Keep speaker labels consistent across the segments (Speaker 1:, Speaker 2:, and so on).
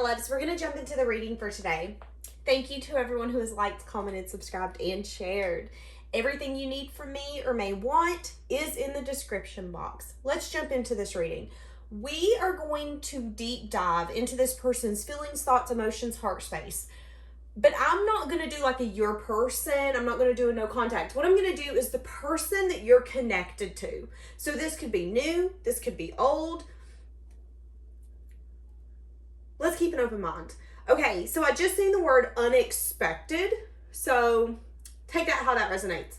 Speaker 1: my loves, we're going to jump into the reading for today. Thank you to everyone who has liked, commented, subscribed, and shared. Everything you need from me or may want is in the description box. Let's jump into this reading. We are going to deep dive into this person's feelings, thoughts, emotions, heart space. But I'm not going to do like a your person. I'm not going to do a no contact. What I'm going to do is the person that you're connected to. So this could be new. This could be old. Let's keep an open mind. Okay, so I just seen the word unexpected. So take that how that resonates.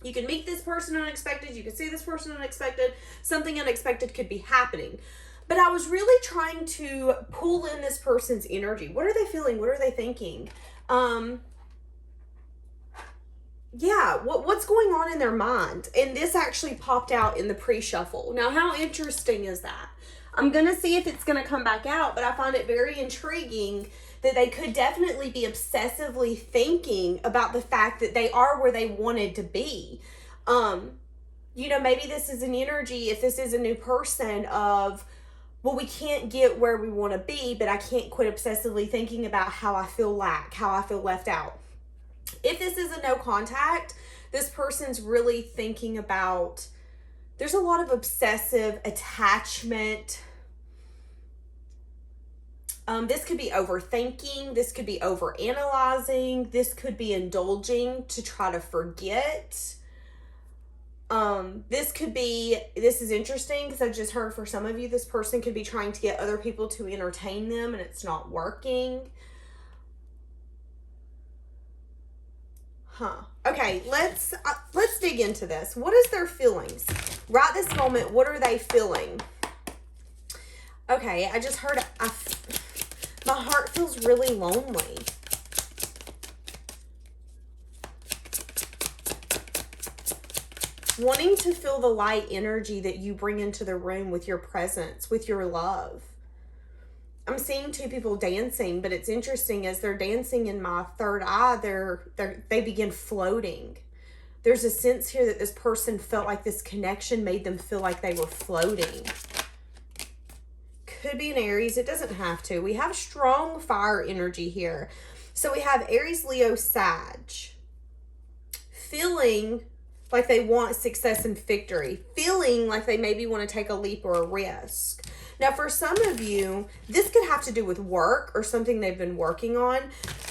Speaker 1: You can meet this person unexpected. You can see this person unexpected. Something unexpected could be happening. But I was really trying to pull in this person's energy. What are they feeling? What are they thinking? What's going on in their mind? And this actually popped out in the pre-shuffle. Now, how interesting is that? I'm going to see if it's going to come back out, but I find it very intriguing that they could definitely be obsessively thinking about the fact that they are where they wanted to be. Maybe this is an energy, if this is a new person, of, well, we can't get where we want to be, but I can't quit obsessively thinking about how I feel how I feel left out. If this is a no contact, this person's really thinking about, there's a lot of obsessive attachment. This could be overthinking. This could be overanalyzing. This could be indulging to try to forget. This is interesting because I've just heard for some of you, this person could be trying to get other people to entertain them and it's not working. Okay, let's dig into this. What is their feelings? Right this moment, what are they feeling? Okay, I just heard, my heart feels really lonely. Wanting to feel the light energy that you bring into the room with your presence, with your love. I'm seeing two people dancing, but it's interesting as they're dancing in my third eye, they begin floating. There's a sense here that this person felt like this connection made them feel like they were floating. Could be an Aries. It doesn't have to. We have strong fire energy here. So we have Aries, Leo, Sag. Feeling like they want success and victory. Feeling like they maybe want to take a leap or a risk. Now, for some of you, this could have to do with work or something they've been working on.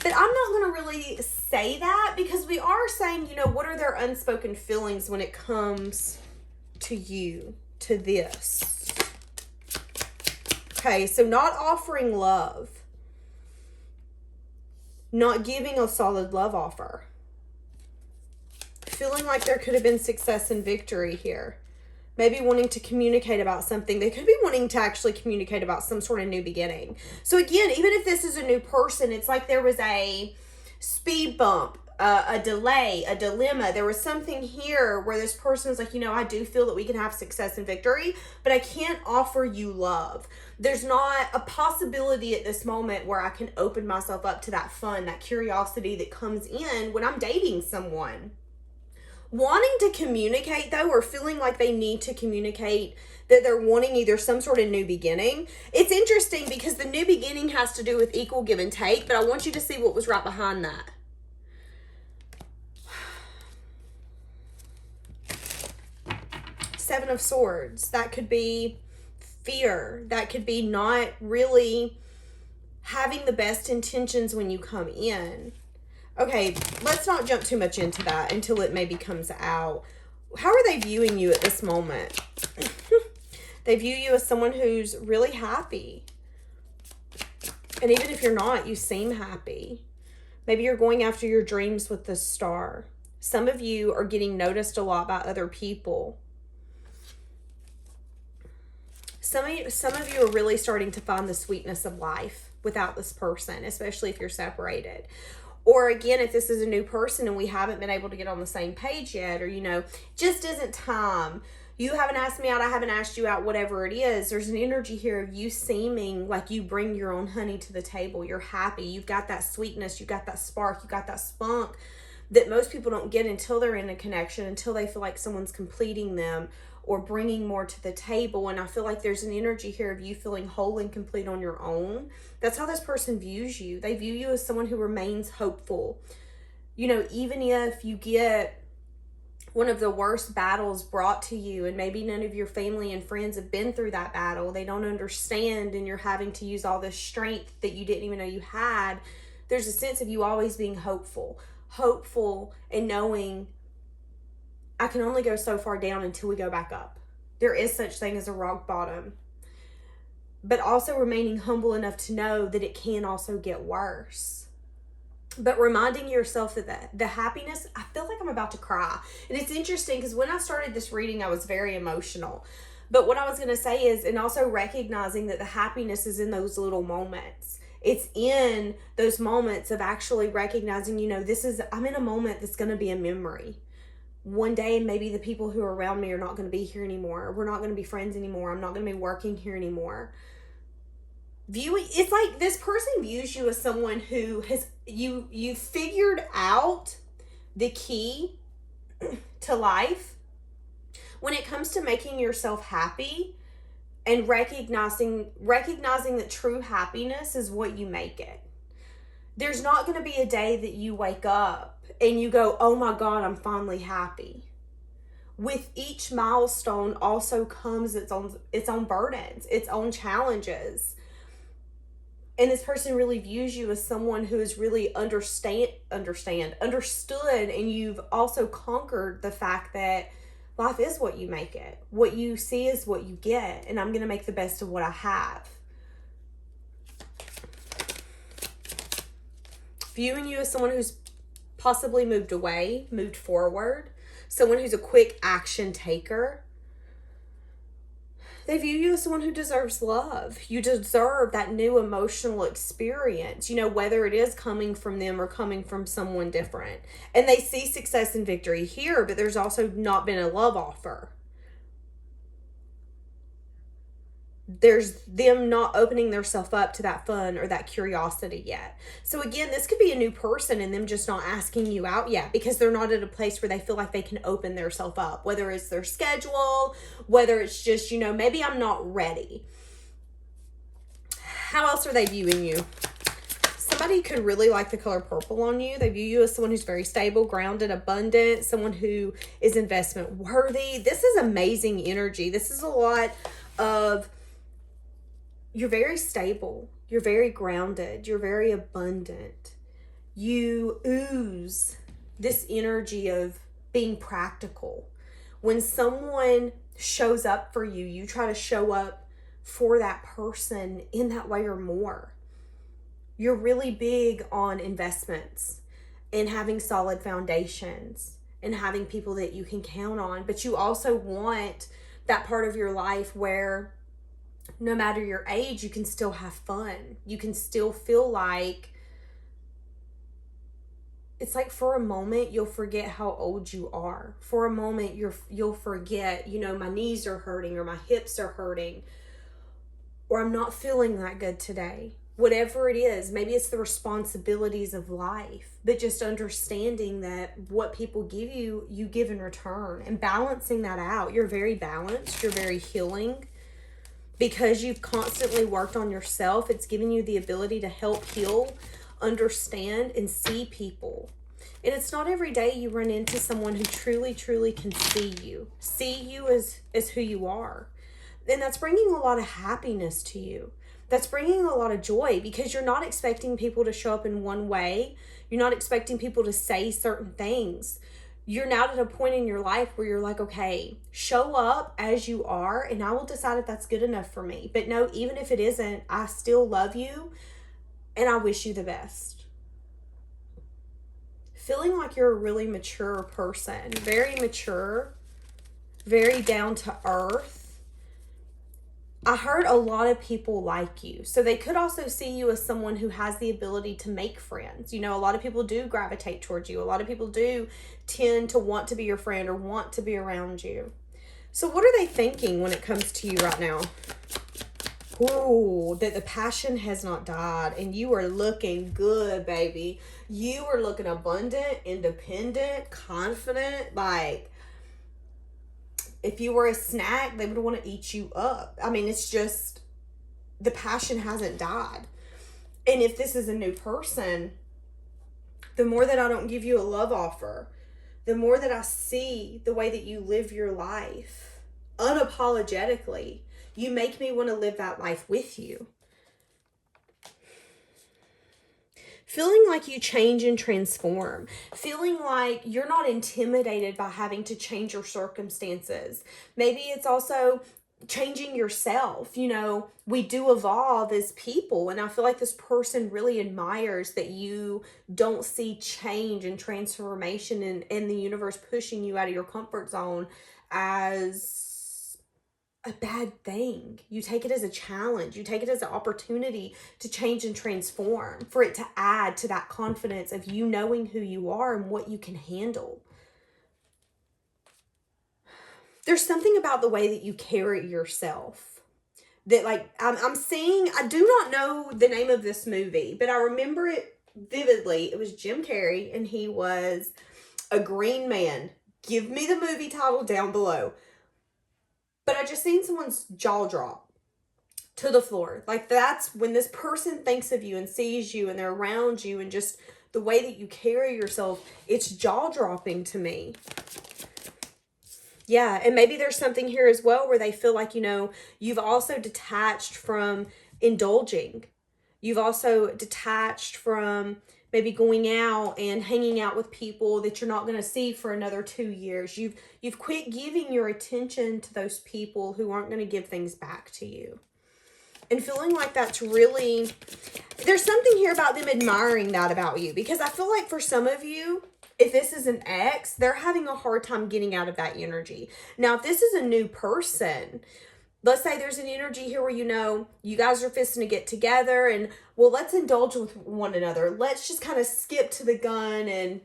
Speaker 1: But I'm not going to really say that because we are saying, what are their unspoken feelings when it comes to you, to this? Okay, so not offering love. Not giving a solid love offer. Feeling like there could have been success and victory here. Maybe wanting to communicate about something. They could be wanting to actually communicate about some sort of new beginning. So again, even if this is a new person, it's like there was a speed bump, a delay, a dilemma. There was something here where this person was like, I do feel that we can have success and victory, but I can't offer you love. There's not a possibility at this moment where I can open myself up to that fun, that curiosity that comes in when I'm dating someone. Wanting to communicate, though, or feeling like they need to communicate that they're wanting either some sort of new beginning. It's interesting because the new beginning has to do with equal give and take, but I want you to see what was right behind that. Seven of Swords. That could be fear. That could be not really having the best intentions when you come in. Okay, let's not jump too much into that until it maybe comes out. How are they viewing you at this moment? They view you as someone who's really happy. And even if you're not, you seem happy. Maybe you're going after your dreams with the star. Some of you are getting noticed a lot by other people. Some of you are really starting to find the sweetness of life without this person, especially if you're separated. Or again, if this is a new person and we haven't been able to get on the same page yet, or, just isn't time. You haven't asked me out, I haven't asked you out, whatever it is. There's an energy here of you seeming like you bring your own honey to the table. You're happy. You've got that sweetness. You've got that spark. You've got that spunk that most people don't get until they're in a connection, until they feel like someone's completing them, or bringing more to the table. And I feel like there's an energy here of you feeling whole and complete on your own. That's how this person views you. They view you as someone who remains hopeful. You know, even if you get one of the worst battles brought to you, and maybe none of your family and friends have been through that battle, they don't understand, and you're having to use all this strength that you didn't even know you had, there's a sense of you always being hopeful and knowing I can only go so far down until we go back up. There is such thing as a rock bottom, but also remaining humble enough to know that it can also get worse. But reminding yourself that the happiness, I feel like I'm about to cry. And it's interesting because when I started this reading, I was very emotional. But what I was going to say is, and also recognizing that the happiness is in those little moments. It's in those moments of actually recognizing, you know, I'm in a moment that's going to be a memory. One day, maybe the people who are around me are not going to be here anymore. We're not going to be friends anymore. I'm not going to be working here anymore. It's like this person views you as someone who has you figured out the key to life when it comes to making yourself happy and recognizing that true happiness is what you make it. There's not going to be a day that you wake up and you go, oh my God, I'm finally happy. With each milestone also comes its own burdens, its own challenges. And this person really views you as someone who is really understood, and you've also conquered the fact that life is what you make it. What you see is what you get, and I'm going to make the best of what I have. Viewing you as someone who's possibly moved away, moved forward, someone who's a quick action taker. They view you as someone who deserves love. You deserve that new emotional experience, you know, whether it is coming from them or coming from someone different. And they see success and victory here, but there's also not been a love offer. There's them not opening themselves up to that fun or that curiosity yet. So again, this could be a new person and them just not asking you out yet because they're not at a place where they feel like they can open themselves up, whether it's their schedule, whether it's just, you know, maybe I'm not ready. How else are they viewing you? Somebody could really like the color purple on you. They view you as someone who's very stable, grounded, abundant, someone who is investment worthy. This is amazing energy. This is a lot of, you're very stable, you're very grounded, you're very abundant. You ooze this energy of being practical. When someone shows up for you, you try to show up for that person in that way or more. You're really big on investments and having solid foundations and having people that you can count on. But you also want that part of your life where no matter your age, you can still have fun. You can still feel like, it's like for a moment, you'll forget how old you are. For a moment, you'll forget, you know, my knees are hurting or my hips are hurting or I'm not feeling that good today. Whatever it is, maybe it's the responsibilities of life, but just understanding that what people give you, you give in return and balancing that out. You're very balanced. You're very healing. Because you've constantly worked on yourself, it's giving you the ability to help heal, understand, and see people. And it's not every day you run into someone who truly, truly can see you as who you are. And that's bringing a lot of happiness to you. That's bringing a lot of joy because you're not expecting people to show up in one way. You're not expecting people to say certain things. You're now at a point in your life where you're like, okay, show up as you are and I will decide if that's good enough for me. But no, even if it isn't, I still love you and I wish you the best. Feeling like you're a really mature person, very mature, very down to earth. I heard a lot of people like you. So they could also see you as someone who has the ability to make friends. You know, a lot of people do gravitate towards you. A lot of people do tend to want to be your friend or want to be around you. So what are they thinking when it comes to you right now? Ooh, that the passion has not died and you are looking good, baby. You are looking abundant, independent, confident, like If you were a snack, they would want to eat you up. I mean, it's just, the passion hasn't died. And if this is a new person, the more that I don't give you a love offer, the more that I see the way that you live your life unapologetically, you make me want to live that life with you. Feeling like you change and transform. Feeling like you're not intimidated by having to change your circumstances. Maybe it's also changing yourself. You know, we do evolve as people, and I feel like this person really admires that you don't see change and transformation in the universe pushing you out of your comfort zone as a bad thing. You take it as a challenge. You take it as an opportunity to change and transform, for it to add to that confidence of you knowing who you are and what you can handle. There's something about the way that you carry yourself that, like, I'm seeing, I do not know the name of this movie, but I remember it vividly. It was Jim Carrey, and he was a green man. Give me the movie title down below. But I just seen someone's jaw drop to the floor. Like, that's when this person thinks of you and sees you and they're around you, and just the way that you carry yourself, it's jaw dropping to me. Yeah, and maybe there's something here as well where they feel like, you know, you've also detached from indulging. You've also detached from maybe going out and hanging out with people that you're not going to see for another 2 years. You've quit giving your attention to those people who aren't going to give things back to you. And feeling like that's really, there's something here about them admiring that about you, because I feel like for some of you, if this is an ex, they're having a hard time getting out of that energy. Now, if this is a new person, let's say there's an energy here where, you know, you guys are fisting to get together and, well, let's indulge with one another. Let's just kind of skip to the gun and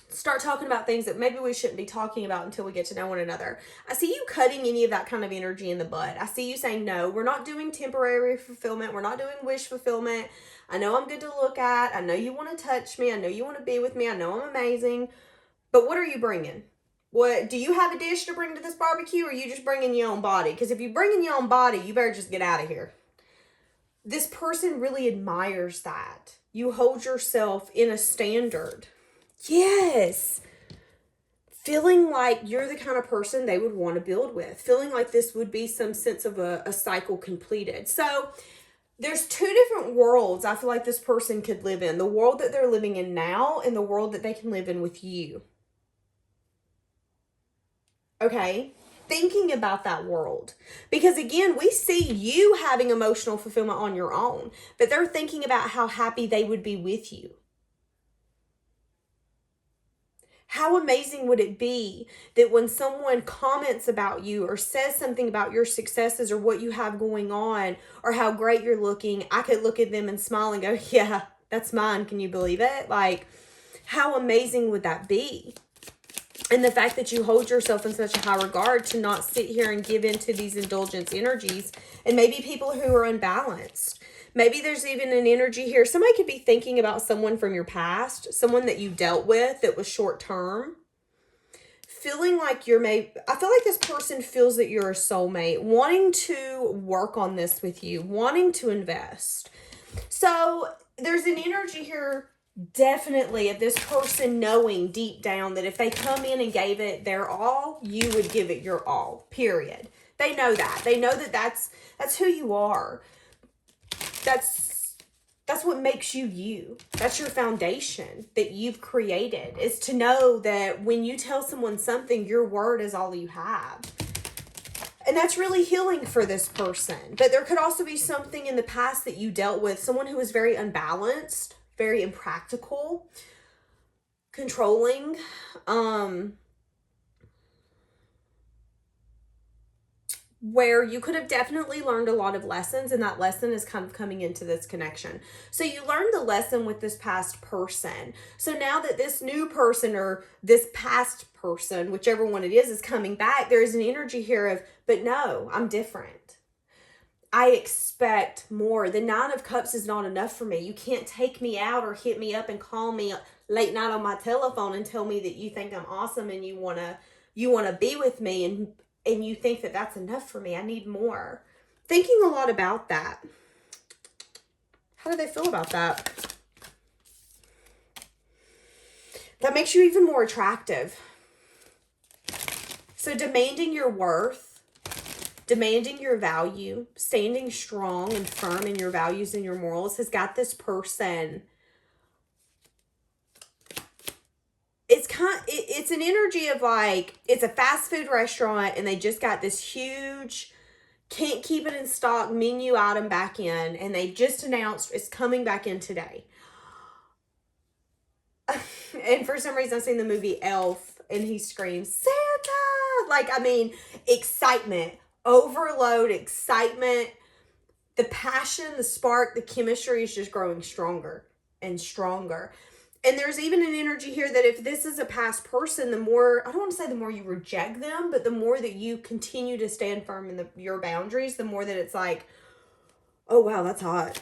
Speaker 1: start talking about things that maybe we shouldn't be talking about until we get to know one another. I see you cutting any of that kind of energy in the bud. I see you saying, no, we're not doing temporary fulfillment. We're not doing wish fulfillment. I know I'm good to look at. I know you want to touch me. I know you want to be with me. I know I'm amazing. But what are you bringing? What, do you have a dish to bring to this barbecue, or are you just bringing your own body? Because if you're bringing your own body, you better just get out of here. This person really admires that. You hold yourself in a standard. Yes. Feeling like you're the kind of person they would want to build with. Feeling like this would be some sense of a cycle completed. So there's two different worlds I feel like this person could live in. The world that they're living in now, and the world that they can live in with you. Okay? Thinking about that world. Because again, we see you having emotional fulfillment on your own, but they're thinking about how happy they would be with you. How amazing would it be that when someone comments about you or says something about your successes or what you have going on or how great you're looking, I could look at them and smile and go, yeah, that's mine. Can you believe it? Like, how amazing would that be? And the fact that you hold yourself in such a high regard to not sit here and give into these indulgence energies, and maybe people who are unbalanced. Maybe there's even an energy here. Somebody could be thinking about someone from your past, someone that you dealt with that was short term. Feeling like I feel like this person feels that you're a soulmate, wanting to work on this with you, wanting to invest. So there's an energy here, definitely, of this person knowing deep down that if they come in and gave it their all, you would give it your all, period. They know that. They know that that's who you are. That's what makes you you. That's your foundation that you've created, is to know that when you tell someone something, your word is all you have. And that's really healing for this person. But there could also be something in the past that you dealt with, someone who was very unbalanced, very impractical, controlling, where you could have definitely learned a lot of lessons, and that lesson is kind of coming into this connection. So you learned the lesson with this past person. So now that this new person or this past person, whichever one it is coming back, there is an energy here of, but no, I'm different. I expect more. The 9 of Cups is not enough for me. You can't take me out or hit me up and call me late night on my telephone and tell me that you think I'm awesome and you want to be with me and and you think that that's enough for me. I need more. Thinking a lot about that. How do they feel about that? That makes you even more attractive. So demanding your worth, demanding your value, standing strong and firm in your values and your morals has got this person. It's an energy of like, it's a fast food restaurant and they just got this huge, can't keep it in stock menu item back in, and they just announced it's coming back in today. And for some reason I've seen the movie Elf and he screams, Santa! Like, I mean, excitement, overload, excitement, the passion, the spark, the chemistry is just growing stronger and stronger. And there's even an energy here that if this is a past person, the more, I don't want to say the more you reject them, but the more that you continue to stand firm in your boundaries, the more that it's like, oh, wow, that's hot.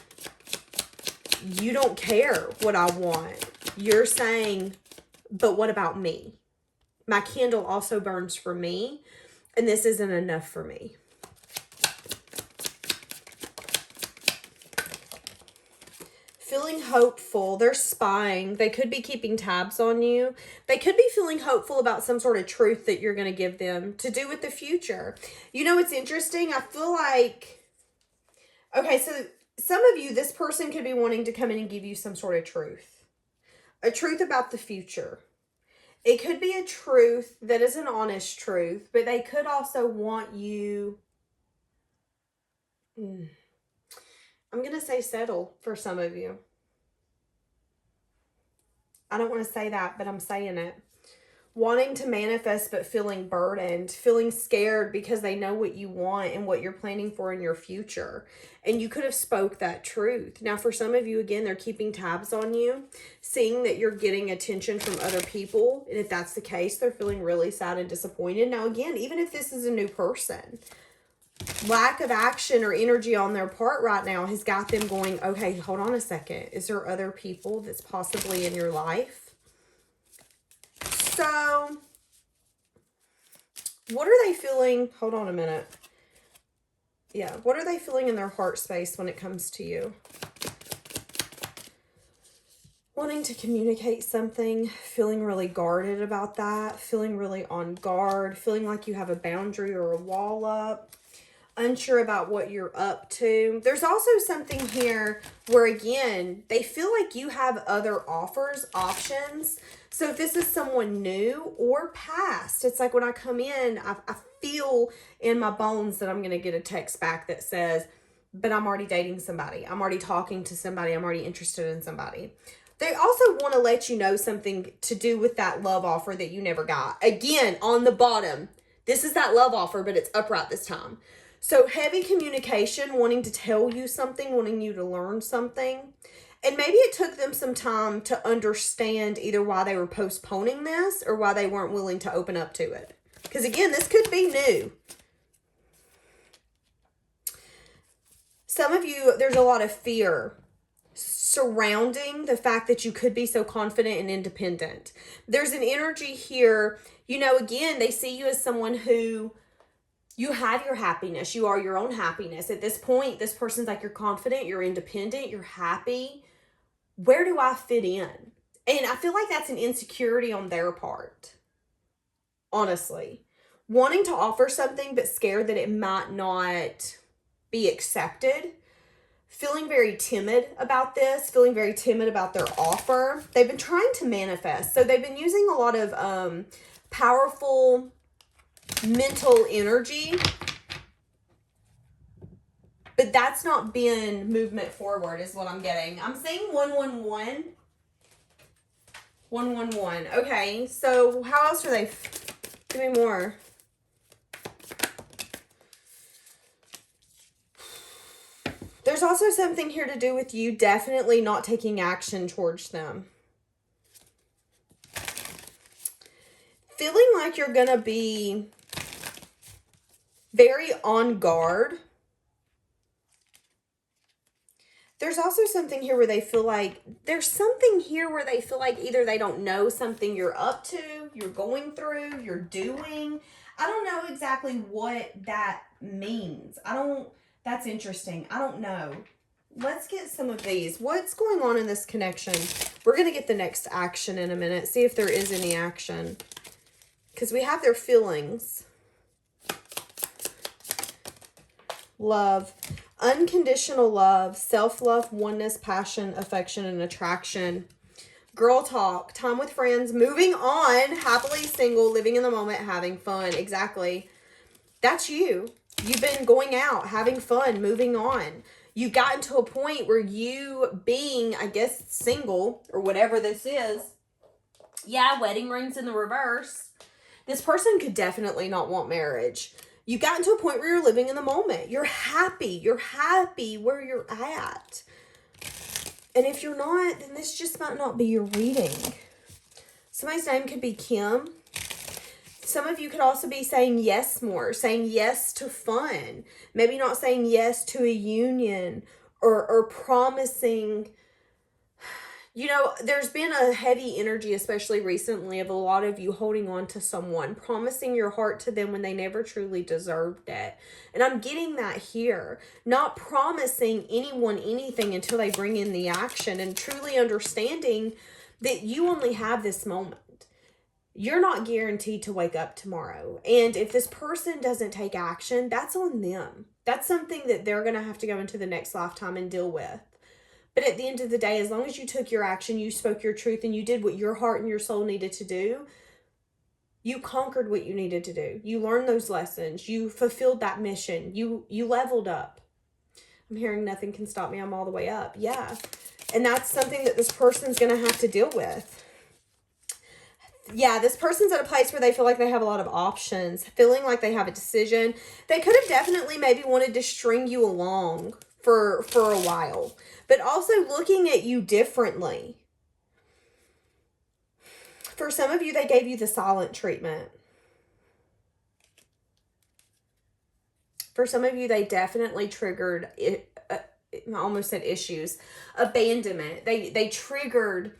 Speaker 1: You don't care what I want. You're saying, but what about me? My candle also burns for me, and this isn't enough for me. Feeling hopeful. They're spying. They could be keeping tabs on you. They could be feeling hopeful about some sort of truth that you're going to give them to do with the future. You know, it's interesting. I feel like, okay, so some of you, this person could be wanting to come in and give you some sort of truth. A truth about the future. It could be a truth that is an honest truth, but they could also want you, I'm going to say settle for some of you. I don't want to say that, but I'm saying it. Wanting to manifest, but feeling burdened, feeling scared because they know what you want and what you're planning for in your future. And you could have spoke that truth. Now, for some of you, again, they're keeping tabs on you, seeing that you're getting attention from other people. And if that's the case, they're feeling really sad and disappointed. Now, again, even if this is a new person, lack of action or energy on their part right now has got them going, okay, hold on a second. Is there other people that's possibly in your life? So, what are they feeling? Hold on a minute. Yeah, what are they feeling in their heart space when it comes to you? Wanting to communicate something, feeling really guarded about that, feeling really on guard, feeling like you have a boundary or a wall up, unsure about what you're up to. There's also something here where, again, they feel like you have other offers, options. So if this is someone new or past, it's like when I come in, I feel in my bones that I'm going to get a text back that says, but I'm already dating somebody. I'm already talking to somebody. I'm already interested in somebody. They also want to let you know something to do with that love offer that you never got. Again, on the bottom, this is that love offer, but it's upright this time. So heavy communication, wanting to tell you something, wanting you to learn something. And maybe it took them some time to understand either why they were postponing this or why they weren't willing to open up to it. Because again, this could be new. Some of you, there's a lot of fear surrounding the fact that you could be so confident and independent. There's an energy here, you know, again, they see you as someone who, you have your happiness. You are your own happiness. At this point, this person's like, you're confident, you're independent, you're happy. Where do I fit in? And I feel like that's an insecurity on their part. Honestly. Wanting to offer something, but scared that it might not be accepted. Feeling very timid about this. Feeling very timid about their offer. They've been trying to manifest. So they've been using a lot of powerful mental energy, but that's not been movement forward is what I'm getting. I'm saying 111. 111. Okay, so how else are they? Give me more. There's also something here to do with you definitely not taking action towards them. Feeling like you're going to be very on guard. There's also something here where they feel like, there's something here where they feel like either they don't know something you're up to, you're going through, you're doing. I don't know exactly what that means. That's interesting. I don't know. Let's get some of these. What's going on in this connection? We're going to get the next action in a minute. See if there is any action. Because we have their feelings. Love. Unconditional love. Self-love, oneness, passion, affection, and attraction. Girl talk. Time with friends. Moving on. Happily single. Living in the moment. Having fun. Exactly. That's you. You've been going out, having fun, moving on. You've gotten to a point where you being, I guess, single or whatever this is. Yeah, wedding rings in the reverse. This person could definitely not want marriage. You've gotten to a point where you're living in the moment. You're happy. You're happy where you're at. And if you're not, then this just might not be your reading. Somebody's name could be Kim. Some of you could also be saying yes more, saying yes to fun. Maybe not saying yes to a union or promising. You know, there's been a heavy energy, especially recently, of a lot of you holding on to someone, promising your heart to them when they never truly deserved it. And I'm getting that here. Not promising anyone anything until they bring in the action, and truly understanding that you only have this moment. You're not guaranteed to wake up tomorrow. And if this person doesn't take action, that's on them. That's something that they're going to have to go into the next lifetime and deal with. But at the end of the day, as long as you took your action, you spoke your truth, and you did what your heart and your soul needed to do, you conquered what you needed to do. You learned those lessons. You fulfilled that mission. You leveled up. I'm hearing nothing can stop me. I'm all the way up. Yeah. And that's something that this person's going to have to deal with. Yeah, this person's at a place where they feel like they have a lot of options, feeling like they have a decision. They could have definitely maybe wanted to string you along for a while, but also looking at you differently. For some of you, they gave you the silent treatment. For some of you, they definitely triggered, I almost said issues, abandonment. They triggered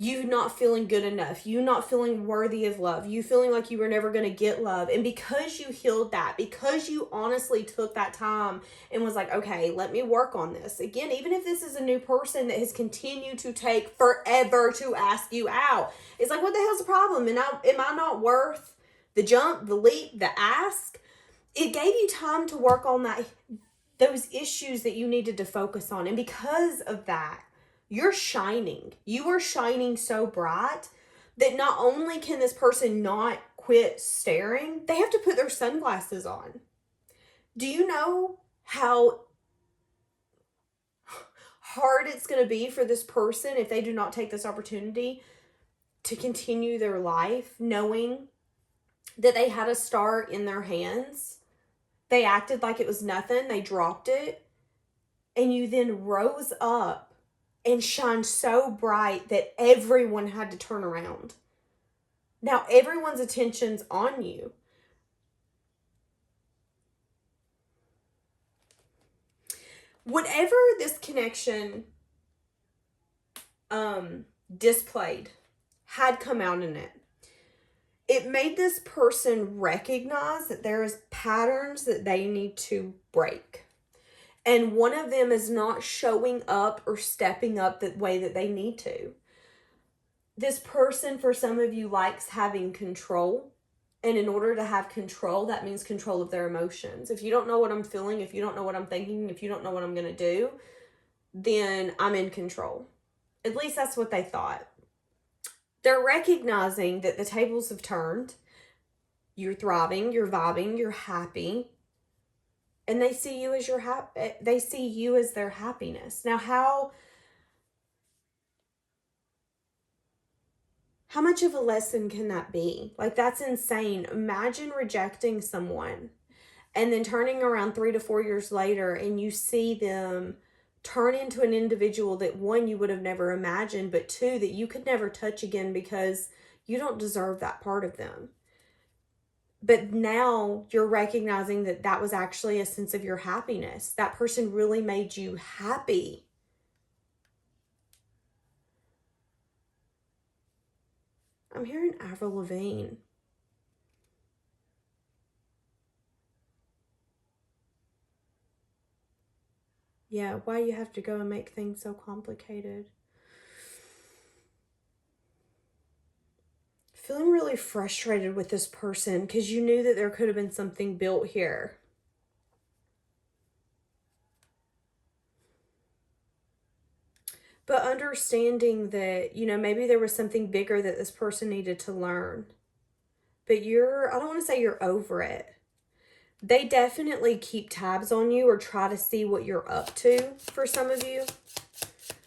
Speaker 1: you not feeling good enough, you not feeling worthy of love, you feeling like you were never going to get love. And because you healed that, because you honestly took that time and was like, okay, let me work on this. Again, even if this is a new person that has continued to take forever to ask you out, it's like, what the hell's the problem? And am I not worth the jump, the leap, the ask? It gave you time to work on those issues that you needed to focus on. And because of that, you're shining. You are shining so bright that not only can this person not quit staring, they have to put their sunglasses on. Do you know how hard it's going to be for this person if they do not take this opportunity to continue their life, knowing that they had a star in their hands? They acted like it was nothing. They dropped it. And you then rose up and shine so bright that everyone had to turn around. Now everyone's attention's on you. Whatever this connection displayed had come out in it, it made this person recognize that there is patterns that they need to break. And one of them is not showing up or stepping up the way that they need to. This person, for some of you, likes having control. And in order to have control, that means control of their emotions. If you don't know what I'm feeling, if you don't know what I'm thinking, if you don't know what I'm going to do, then I'm in control. At least that's what they thought. They're recognizing that the tables have turned. You're thriving, you're vibing, you're happy. And they see you as they see you as their happiness. Now, how much of a lesson can that be? Like, that's insane. Imagine rejecting someone and then turning around 3 to 4 years later and you see them turn into an individual that, one, you would have never imagined, but two, that you could never touch again because you don't deserve that part of them. But now you're recognizing that that was actually a sense of your happiness. That person really made you happy. I'm hearing Avril Lavigne. Yeah, why you have to go and make things so complicated? Feeling really frustrated with this person because you knew that there could have been something built here. But understanding that, you know, maybe there was something bigger that this person needed to learn. But I don't want to say you're over it. They definitely keep tabs on you or try to see what you're up to for some of you.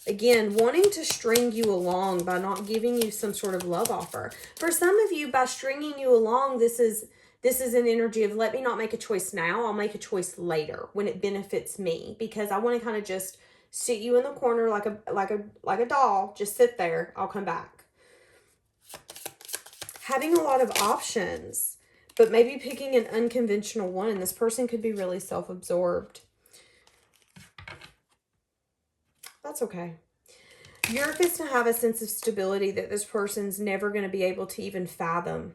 Speaker 1: Again, wanting to string you along by not giving you some sort of love offer. For some of you, by stringing you along, this is an energy of, let me not make a choice now. I'll make a choice later when it benefits me, because I want to kind of just sit you in the corner like a doll. Just sit there. I'll come back. Having a lot of options, but maybe picking an unconventional one. This person could be really self-absorbed. That's okay. You're going to have a sense of stability that this person's never going to be able to even fathom.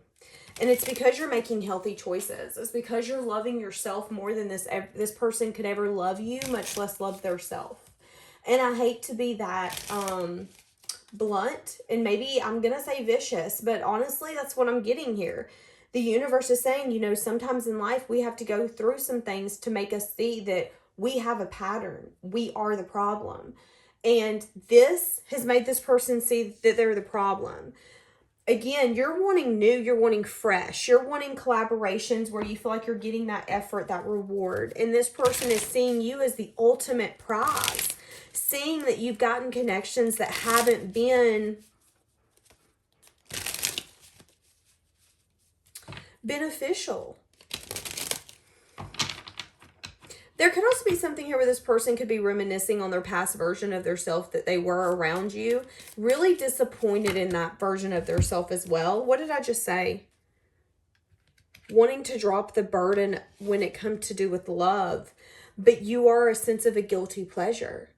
Speaker 1: And it's because you're making healthy choices. It's because you're loving yourself more than this person could ever love you, much less love their self. And I hate to be that blunt, and maybe I'm going to say vicious, but honestly, that's what I'm getting here. The universe is saying, you know, sometimes in life we have to go through some things to make us see that we have a pattern. We are the problem. And this has made this person see that they're the problem. Again, you're wanting new, you're wanting fresh, you're wanting collaborations where you feel like you're getting that effort, that reward. And this person is seeing you as the ultimate prize, seeing that you've gotten connections that haven't been beneficial. There could also be something here where this person could be reminiscing on their past version of their self that they were around you. Really disappointed in that version of their self as well. What did I just say? Wanting to drop the burden when it comes to do with love. But you are a sense of a guilty pleasure.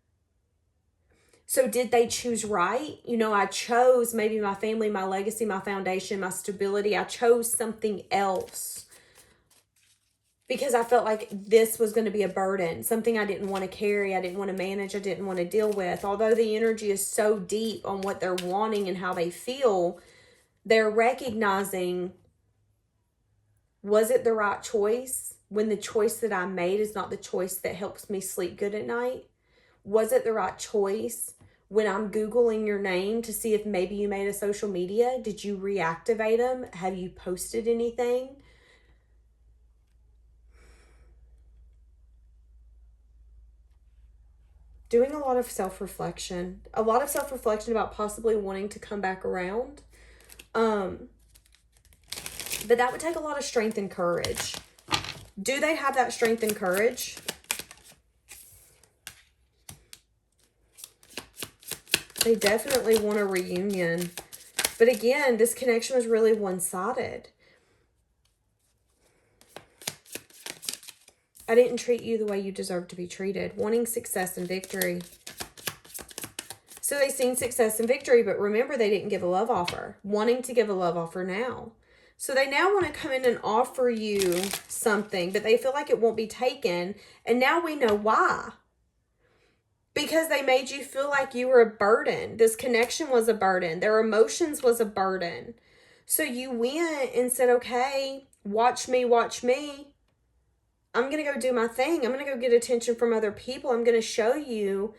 Speaker 1: So did they choose right? You know, I chose maybe my family, my legacy, my foundation, my stability. I chose something else because I felt like this was going to be a burden, something I didn't want to carry, I didn't want to manage, I didn't want to deal with. Although the energy is so deep on what they're wanting and how they feel, they're recognizing, was it the right choice when the choice that I made is not the choice that helps me sleep good at night? Was it the right choice when I'm Googling your name to see if maybe you made a social media? Did you reactivate them? Have you posted anything? Doing a lot of self-reflection. A lot of self-reflection about possibly wanting to come back around. But that would take a lot of strength and courage. Do they have that strength and courage? They definitely want a reunion. But again, this connection was really one-sided. I didn't treat you the way you deserve to be treated. Wanting success and victory. So they've seen success and victory, but remember, they didn't give a love offer. Wanting to give a love offer now. So they now want to come in and offer you something, but they feel like it won't be taken. And now we know why. Because they made you feel like you were a burden. This connection was a burden. Their emotions was a burden. So you went and said, okay, watch me, watch me. I'm going to go do my thing. I'm going to go get attention from other people. I'm going to show you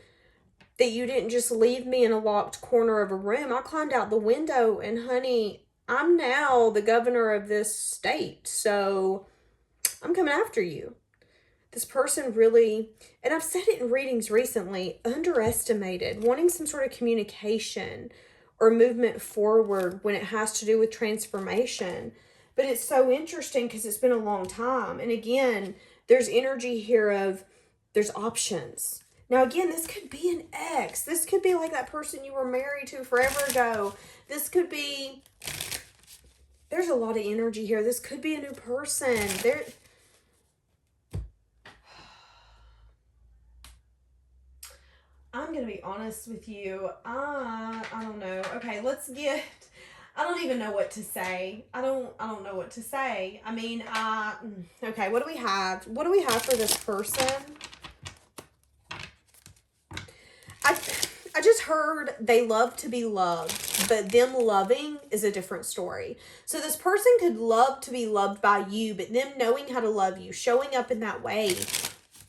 Speaker 1: that you didn't just leave me in a locked corner of a room. I climbed out the window and honey, I'm now the governor of this state. So I'm coming after you. This person really, and I've said it in readings recently, underestimated wanting some sort of communication or movement forward when it has to do with transformation. But it's so interesting because it's been a long time. And again, there's energy here of there's options. Now, again, this could be an ex. This could be like that person you were married to forever ago. This could be, there's a lot of energy here. This could be a new person. I'm going to be honest with you. I don't know. Okay, I don't even know what to say. I don't know what to say. I mean, okay, what do we have? What do we have for this person? I just heard they love to be loved, but them loving is a different story. So this person could love to be loved by you, but them knowing how to love you, showing up in that way.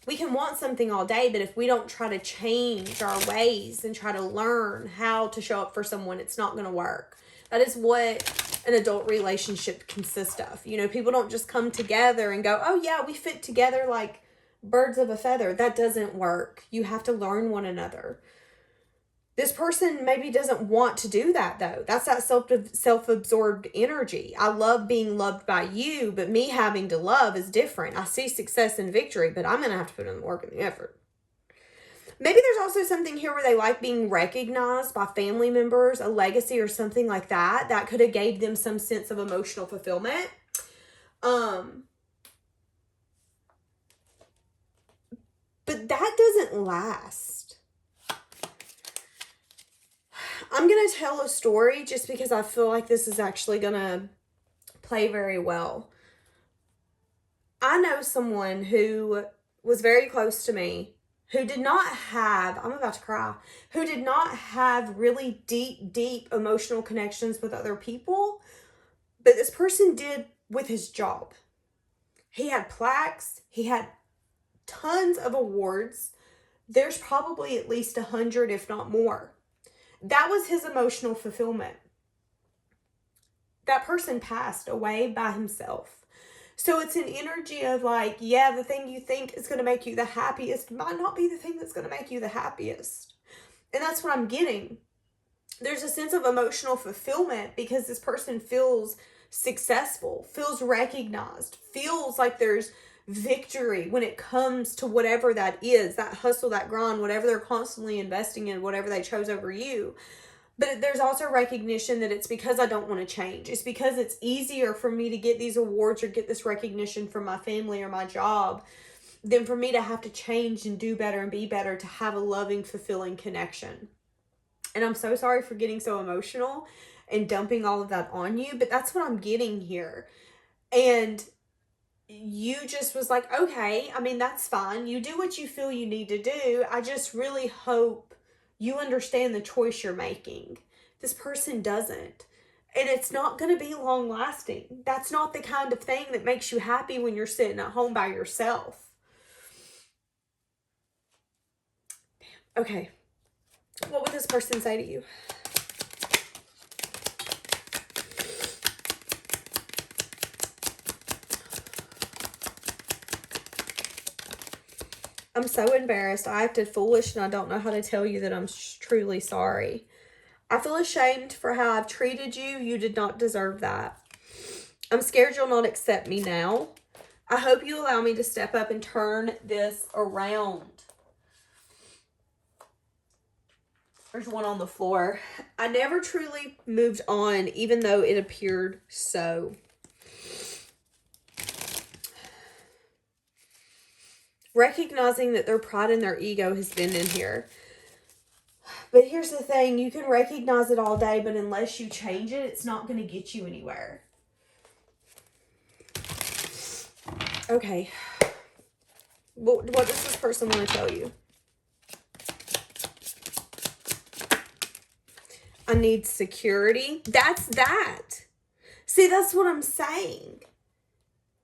Speaker 1: We can want something all day, but if we don't try to change our ways and try to learn how to show up for someone, it's not going to work. That is what an adult relationship consists of. You know, people don't just come together and go, oh yeah, we fit together like birds of a feather. That doesn't work. You have to learn one another. This person maybe doesn't want to do that though. That's that self-absorbed energy. I love being loved by you, but me having to love is different. I see success and victory, but I'm going to have to put in the work and the effort. Maybe there's also something here where they like being recognized by family members, a legacy or something like that. That could have gave them some sense of emotional fulfillment. But that doesn't last. I'm going to tell a story just because I feel like this is actually going to play very well. I know someone who was very close to me who did not have, I'm about to cry, who did not have really deep emotional connections with other people, but this person did with his job. He had plaques, he had tons of awards. There's probably at least 100, if not more. That was his emotional fulfillment. That person passed away by himself. So it's an energy of like, yeah, the thing you think is going to make you the happiest might not be the thing that's going to make you the happiest. And that's what I'm getting. There's a sense of emotional fulfillment because this person feels successful, feels recognized, feels like there's victory when it comes to whatever that is, that hustle, that grind, whatever they're constantly investing in, whatever they chose over you. But there's also recognition that it's because I don't want to change. It's because it's easier for me to get these awards or get this recognition from my family or my job than for me to have to change and do better and be better to have a loving, fulfilling connection. And I'm so sorry for getting so emotional and dumping all of that on you, but that's what I'm getting here. And you just was like, okay, I mean, that's fine. You do what you feel you need to do. I just really hope you understand the choice you're making. This person doesn't. And it's not going to be long lasting. That's not the kind of thing that makes you happy when you're sitting at home by yourself. Okay. What would this person say to you? I'm so embarrassed. I acted foolish and I don't know how to tell you that I'm truly sorry. I feel ashamed for how I've treated you. You did not deserve that. I'm scared you'll not accept me now. I hope you allow me to step up and turn this around. There's one on the floor. I never truly moved on, even though it appeared so. Recognizing that their pride and their ego has been in here. But here's the thing. You can recognize it all day, but unless you change it, it's not going to get you anywhere. Okay. What does this person want to tell you? I need security. That's that. See, that's what I'm saying.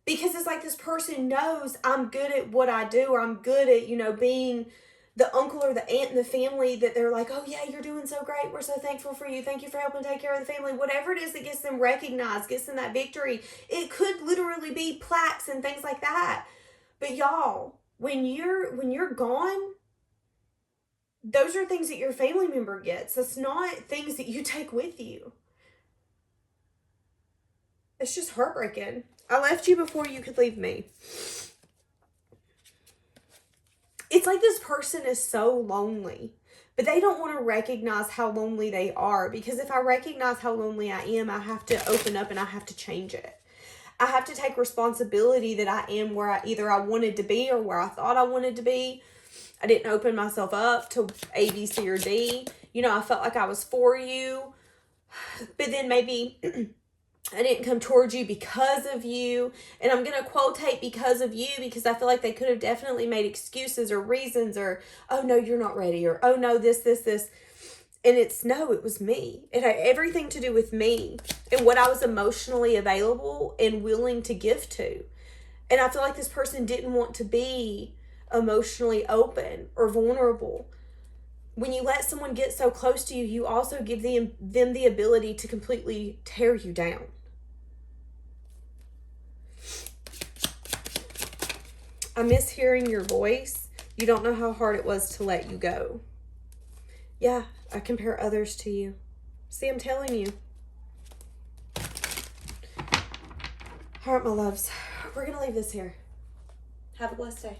Speaker 1: Because it's like this person knows I'm good at what I do, or I'm good at, being the uncle or the aunt in the family that they're like, oh yeah, you're doing so great. We're so thankful for you. Thank you for helping take care of the family. Whatever it is that gets them recognized, gets them that victory. It could literally be plaques and things like that. But y'all, when you're gone, those are things that your family member gets. That's not things that you take with you. It's just heartbreaking. I left you before you could leave me. It's like this person is so lonely, but they don't want to recognize how lonely they are, because if I recognize how lonely I am, I have to open up and I have to change it. I have to take responsibility that I am where I wanted to be or where I thought I wanted to be. I didn't open myself up to A, B, C, or D. I felt like I was for you, but then maybe I didn't come towards you because of you. And I'm going to quotate because of you, because I feel like they could have definitely made excuses or reasons, or, oh no, you're not ready, or, oh no, this. And it's, no, it was me. It had everything to do with me and what I was emotionally available and willing to give to. And I feel like this person didn't want to be emotionally open or vulnerable. When you let someone get so close to you, you also give them the ability to completely tear you down. I miss hearing your voice. You don't know how hard it was to let you go. Yeah, I compare others to you. See, I'm telling you. All right, my loves. We're going to leave this here. Have a blessed day.